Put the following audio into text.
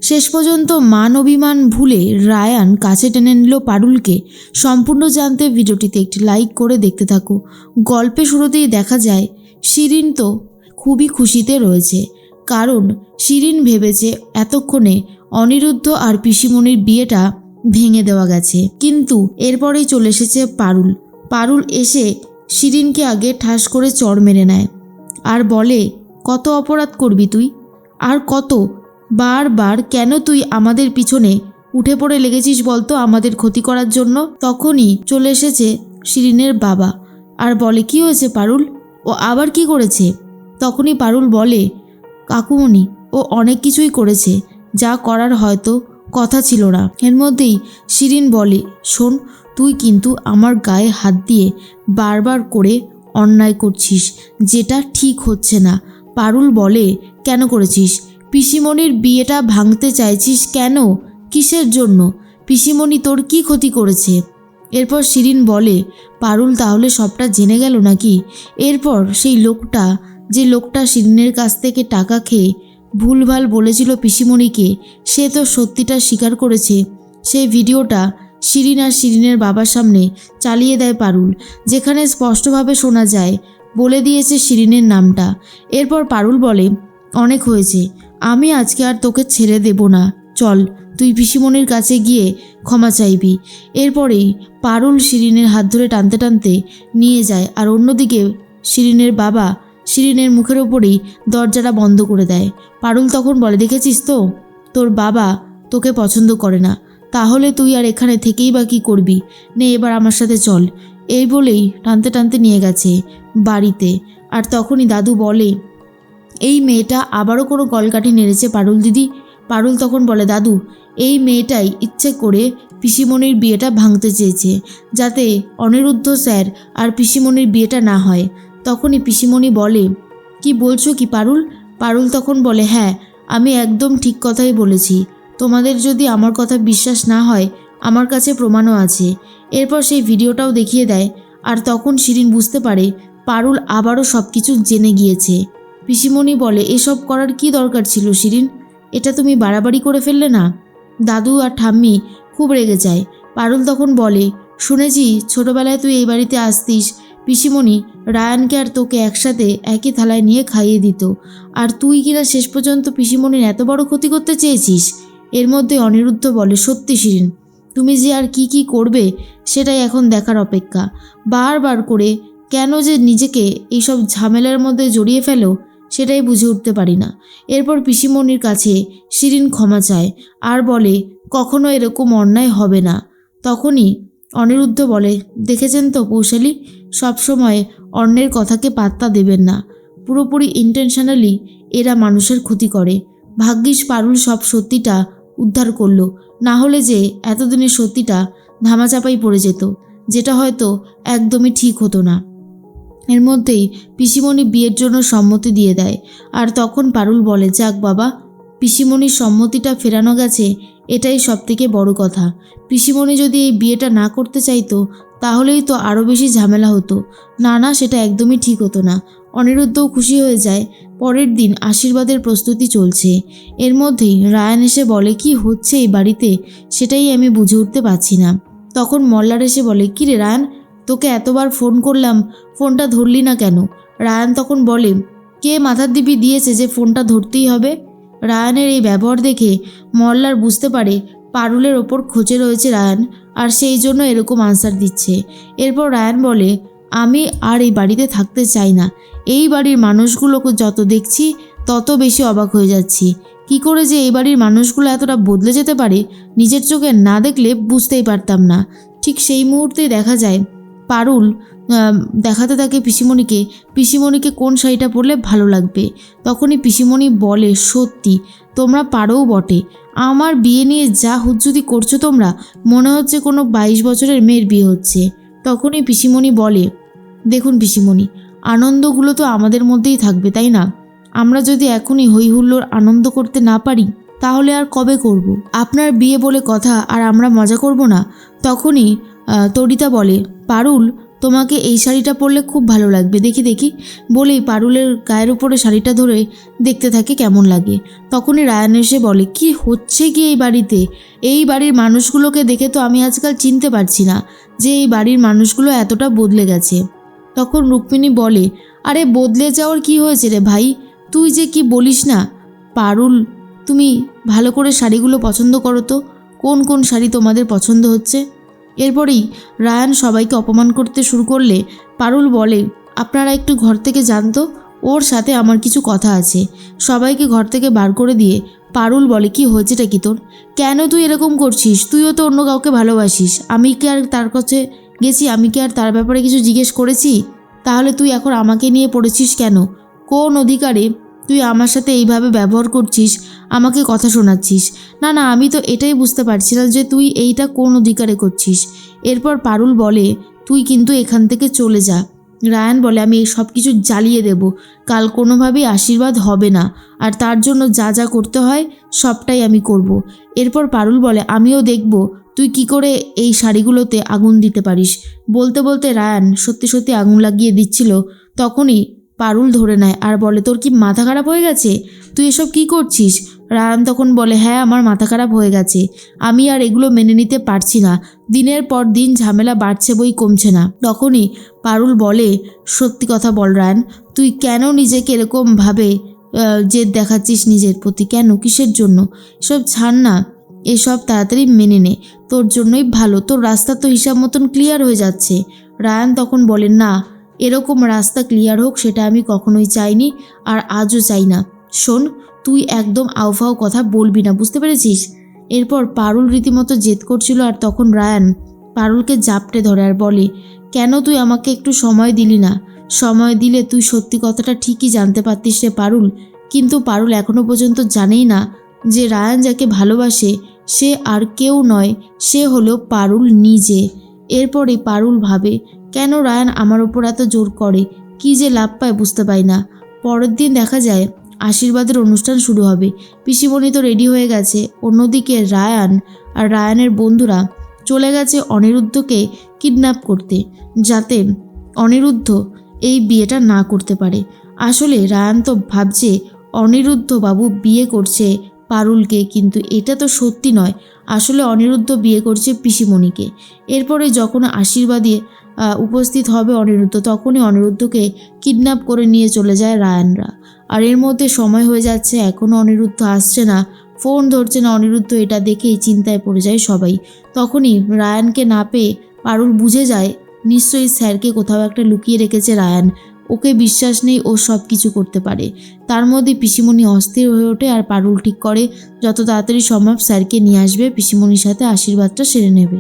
শেষ পর্যন্ত মান অভিমান ভুলে রায়ান কাছে টেনে নিল পারুলকে। সম্পূর্ণ জানতে ভিডিওটিতে একটি লাইক করে দেখতে থাকো। গল্পে শুরুতেই দেখা যায় শিরিন তো খুবই খুশিতে রয়েছে, কারণ শিরিন ভেবেছে এতক্ষণে অনিরুদ্ধ আর পিসিমণির বিয়েটা ভেঙে দেওয়া গেছে। কিন্তু এরপরেই চলে এসেছে পারুল। পারুল এসে শিরিনকে আগে ঠাস করে চড় মেরে নেয় আর বলে, কত অপরাধ করবি তুই, আর কত বারবার কেন তুই আমাদের পিছনে উঠে পড়ে লেগেছিস বলতো আমাদের ক্ষতি করার জন্য। তখনই চলে এসেছে শিরিনের বাবা আর বলে, কি হয়েছে পারুল, ও আবার কি করেছে? তখনই পারুল বলে, কাকুমণি ও অনেক কিছুই করেছে, যা করার হয়তো কথা ছিল না। এর মধ্যেই শিরিন বলে, শোন, তুই কিন্তু আমার গায়ে হাত দিয়ে বারবার করে অন্যায় করছিস, যেটা ঠিক হচ্ছে না। পারুল বলে, কেন করেছিস? পিসিমণির বিয়েটা ভাঙতে চাইছিস কেন? কিসের জন্য? পিসিমণি তোর কি ক্ষতি করেছে? এরপর শিরিন বলে, পারুল তাহলে সবটা জেনে গেল নাকি? এরপর সেই লোকটা, যে লোকটা শিরিনের কাছ থেকে টাকা খেয়ে ভুলভাল বলেছিল পিসিমণিকে, সে তো সত্যিটা স্বীকার করেছে। সেই ভিডিওটা শিরিন আর শিরিনের বাবার সামনে চালিয়ে দেয় পারুল, যেখানে স্পষ্টভাবে শোনা যায় বলে দিয়েছে শিরিনের নামটা। এরপর পারুল বলে, অনেক হয়েছে, আমি আজকে আর তোকে ছেড়ে দেব না, চল তুই পিসিমণির কাছে গিয়ে ক্ষমা চাইবি। এরপরেই পারুল শিরিনের হাত ধরে টানতে টানতে নিয়ে যায়, আর অন্যদিকে শিরিনের বাবা শিরিনের মুখের ওপরেই দরজাটা বন্ধ করে দেয়। পারুল তখন বলে, দেখেছিস তো, তোর বাবা তোকে পছন্দ করে না, তাহলে তুই আর এখানে থেকেই বা কী করবি, নে এবার আমার সাথে চল। এই বলেই টানতে টানতে নিয়ে গেছে বাড়িতে। আর তখনই দাদু বলে, এই মেয়েটা আবারও কোনো কলকাঠি নেড়েছে পারুল দিদি। পারুল তখন বলে, দাদু, এই মেয়েটাই ইচ্ছে করে পিসিমণির বিয়েটা ভাঙতে চেয়েছে, যাতে অনিরুদ্ধ স্যার আর পিসিমণির বিয়েটা না হয়। তখনই পিসিমণি বলে, কি বলছো কি পারুল? পারুল তখন বলে, হ্যাঁ, আমি একদম ঠিক কথাই বলেছি। তোমাদের যদি আমার কথা বিশ্বাস না হয়, আমার কাছে প্রমাণও আছে। এরপর সেই ভিডিওটাও দেখিয়ে দেয়। আর তখন শিরিন বুঝতে পারে পারুল আবারও সব কিছু জেনে গিয়েছে। পিসিমণি বলে, এসব করার কি দরকার ছিল শিরিন? এটা তুমি বাড়াবাড়ি করে ফেললে না? দাদু আর ঠাম্মি খুব রেগে যায়। পারুল তখন বলে, শুনেছি ছোটবেলায় তুই এই বাড়িতে আসতিস, পিসিমণি রায়ানকে আর তোকে একসাথে একই থালায় নিয়ে খাইয়ে দিত, আর তুই কিনা শেষ পর্যন্ত পিসিমণির এত বড় ক্ষতি করতে চেয়েছিস। এর মধ্যে অনিরুদ্ধ বলে, সত্যি শিরিন, তুমি যে আর কি কি করবে সেটাই এখন দেখার অপেক্ষা। বারবার করে কেন যে নিজেকে এইসব ঝামেলার মধ্যে জড়িয়ে ফেলো সেটাই বুঝে উঠতে পারি না। এরপর পিসিমণির কাছে শিরিন ক্ষমা চায় আর বলে, কখনো এরকম অন্যায় হবে না। তখনই অনিরুদ্ধ বলে, দেখেছেন তো পৌশালী, সবসময় অন্যের কথাকে পাত্তা দেবেন না, পুরোপুরি ইন্টেনশনালি এরা মানুষের ক্ষতি করে। ভাগ্যিস পারুল সব সত্যিটা উদ্ধার করলো, না হলে যে এতদিনের সত্যিটা ধামাচাপাই পড়ে যেত, যেটা হয়তো একদমই ঠিক হতো না। এর মধ্যেই পিসিমণি বিয়ের জন্য সম্মতি দিয়ে দেয়। আর তখন পারুল বলে, যাক বাবা, পিসিমণির সম্মতিটা ফেরানো গেছে, এটাই সবথেকে বড় কথা। পিসিমণি যদি এই বিয়েটা না করতে চাইতো তাহলেই তো আরও বেশি ঝামেলা হতো। না না, সেটা একদমই ঠিক হতো না। অনিরুদ্ধও খুশি হয়ে যায়। পরের দিন আশীর্বাদের প্রস্তুতি চলছে। এর মধ্যেই রায়ান এসে বলে, কি হচ্ছে এই বাড়িতে সেটাই আমি বুঝে উঠতে পারছি না। তখন মল্লার এসে বলে, কি রে রায়ান, তোকে এতবার ফোন করলাম, ফোনটা ধরলি না কেন? রায়ান তখন বলে, কে মাথার দিবি দিয়েছে যে ফোনটা ধরতেই হবে? রায়ানের এই ব্যবহার দেখে মল্লার বুঝতে পারে পারুলের ওপর খোঁচে রয়েছে রায়ান, আর সেই জন্য এরকম আনসার দিচ্ছে। এরপর রায়ান বলে, আমি আর এই বাড়িতে থাকতে চাই না। এই বাড়ির মানুষগুলোকে যত দেখছি তত বেশি অবাক হয়ে যাচ্ছি। কি করে যে এই বাড়ির মানুষগুলো এতটা বদলে যেতে পারে, নিজের চোখে না দেখলে বুঝতেই পারতাম না। ঠিক সেই মুহূর্তে দেখা যায় পারুল দেখাতে থাকে পিসিমণিকে কোন শাড়িটা পরলে ভালো লাগবে। তখনই পিসিমণি বলে, সত্যি তোমরা পারোও বটে, আমার বিয়ে নিয়ে যা হুজ্জুতি করছো তোমরা, মনে হচ্ছে কোনো 22 বছরের মেয়ের বিয়ে হচ্ছে। তখনই পিসিমণি বলে, দেখুন পিসিমণি, আনন্দগুলো তো আমাদের মধ্যেই থাকবে, তাই না? আমরা যদি এখনই হই হুল্লোড় আনন্দ করতে না পারি তাহলে আর কবে করব? আপনার বিয়ে বলে কথা, আর আমরা মজা করব না? তখনই তরিতা বলে, পারুল, তোমাকে এই শাড়িটা পরলে খুব ভালো লাগবে, দেখি দেখি বলেই পারুলের গায়ের উপরে শাড়িটা ধরে দেখতে থাকে কেমন লাগে। তখনই রায়ান এসে বলে, কি হচ্ছে কি এই বাড়িতে? এই বাড়ির মানুষগুলোকে দেখে তো আমি আজকাল চিনতে পারছি না যে এই বাড়ির মানুষগুলো এতটা বদলে গেছে। তখন রুক্মিণী বলে, আরে বদলে যাওয়ার কি হয়েছে রে ভাই, তুই যে কি বলিস না। পারুল, তুমি ভালো করে শাড়িগুলো পছন্দ করো তো, কোন কোন শাড়ি তোমাদের পছন্দ হচ্ছে? এরপরেই রায়ান সবাইকে অপমান করতে শুরু করলে পারুল বলে, আপনারা একটু ঘর থেকে যান তো, ওর সাথে আমার কিছু কথা আছে। সবাইকে ঘর থেকে বার করে দিয়ে পারুল বলে, কি হয়েছেটা কি তোর? কেন তুই এরকম করছিস? তুইও তো অন্য কাউকে ভালোবাসিস, আমি কি আর তার কাছে গেছি? আমি কি আর তার ব্যাপারে কিছু জিজ্ঞেস করেছি? তাহলে তুই এখন আমাকে নিয়ে পড়েছিস কেন? কোন অধিকারে তুই আমার সাথে এইভাবে ব্যবহার করছিস, আমাকে কথা শোনাচ্ছিস? না না, আমি তো এটাই বুঝতে পারছি না যে তুই এইটা কোন অধিকারে করছিস। এরপর পারুল বলে, তুই কিন্তু এখান থেকে চলে যা। রায়ান বলে, আমি এই সব কিছু জ্বালিয়ে দেব, কাল কোনোভাবেই আশীর্বাদ হবে না, আর তার জন্য যা যা করতে হয় সবটাই আমি করব। এরপর পারুল বলে, আমিও দেখব তুই কি করে এই শাড়িগুলোতে আগুন দিতে পারিস। বলতে বলতে রায়ান সত্যি সত্যি আগুন লাগিয়ে দিচ্ছিল, তখনই পারুল ধরে নেয় আর বলে, তোর কি মাথা খারাপ হয়ে গেছে? তুই এসব কি করছিস? রায়ান তখন বলে, হ্যাঁ আমার মাথা খারাপ হয়ে গেছে, আমি আর এগুলো মেনে নিতে পারছি না, দিনের পর দিন ঝামেলা বাড়ছে বই কমছে না। তখনই পারুল বলে, সত্যি কথা বল রায়ান, তুই কেন নিজেকে এরকমভাবে জেদ দেখাচ্ছিস নিজের প্রতি? কেন, কিসের জন্য? এসব ছাড় না, এসব তাড়াতাড়ি মেনে নে, তোর জন্যই ভালো, তোর রাস্তা তো হিসাব মতন ক্লিয়ার হয়ে যাচ্ছে। রায়ান তখন বলে, না, এরকম রাস্তা ক্লিয়ার হোক সেটা আমি কখনোই চাইনি, আর আজও চাই না। শোন, তুই একদম আউফাও কথা বলবি না, বুঝতে পেরেছিস? এরপর পারুল রীতিমতো জেদ করছিল, আর তখন রায়ান পারুলকে জাপটে ধরে আর বলে, কেন তুই আমাকে একটু সময় দিলি না? সময় দিলে তুই সত্যি কথাটা ঠিকই জানতে পারতিস রে পারুল। কিন্তু পারুল এখনো পর্যন্ত জানেই না যে রায়ান যাকে ভালোবাসে সে আর কেউ নয়, সে হলো পারুল নিজে। এরপরে পারুল ভাবে, কেন রায়ান আমার ওপর এত জোর করে, কি যে লাভ পায় বুঝতে পাই না। পরের দিন দেখা যায় আশীর্বাদের অনুষ্ঠান শুরু হবে। পিসিমণি তো রেডি হয়ে গেছে। অন্যদিকে রায়ান আর রায়ানের বন্ধুরা চলে গেছে অনিরুদ্ধকে কিডন্যাপ করতে, যাতে অনিরুদ্ধ এই বিয়েটা না করতে পারে। আসলে রায়ান তো ভাবছে অনিরুদ্ধ বাবু বিয়ে করছে পারুলকে, কিন্তু এটা তো সত্যি নয়, আসলে অনিরুদ্ধ বিয়ে করছে পিসিমণিকে। এরপরে যখন আশীর্বাদে উপস্থিত হবে অনিরুদ্ধ, তখনই অনিরুদ্ধকে কিডন্যাপ করে নিয়ে চলে যায় রায়ানরা। আর এর মধ্যে সময় হয়ে যাচ্ছে, এখনও অনিরুদ্ধ আসছে না, ফোন ধরছে না অনিরুদ্ধ। এটা দেখেই চিন্তায় পড়ে যায় সবাই। তখনই রায়ানকে না পেয়ে পারুল বুঝে যায় নিশ্চয়ই স্যারকে কোথাও একটা লুকিয়ে রেখেছে রায়ান, ওকে বিশ্বাস নেই, ও সব কিছু করতে পারে। তার মধ্যে পিসিমণি অস্থির হয়ে ওঠে, আর পারুল ঠিক করে যত তাড়াতাড়ি সম্ভব স্যারকে নিয়ে আসবে, পিসিমণির সাথে আশীর্বাদটা সেরে নেবে।